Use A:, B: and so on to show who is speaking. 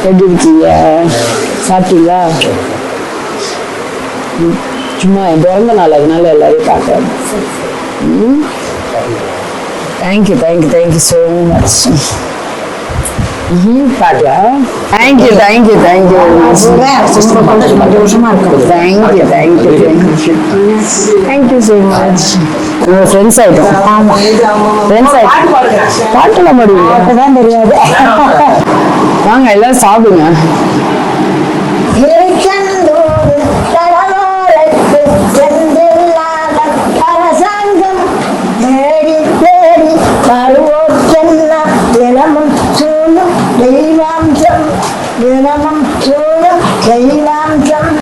A: எப்படி இருக்கீங்க? சாப்பிட்டீங்களா? சும்மா என் பிறந்த நாள், அதனால எல்லாரையும் பார்க்குறேன். Thank you thank you thank you so much. பார்க்கலாம். தேங்க்யூ தேங்க்யூ தேங்க்யூ சந்தோஷமா இருக்கும். Thank you thank you thank you thank you so much. Friends ஆயிட்டோம். ஆமாம், ஃப்ரெண்ட்ஸ் ஆயிட்டோம். பாட்டுலாம் முடியும், அப்பதான் தெரியாது. வாங்க எல்லாரும் சாப்பிடுங்க.
B: தெய்வாம்சம் தினமும் சூழும் தெய்வாம்சம்.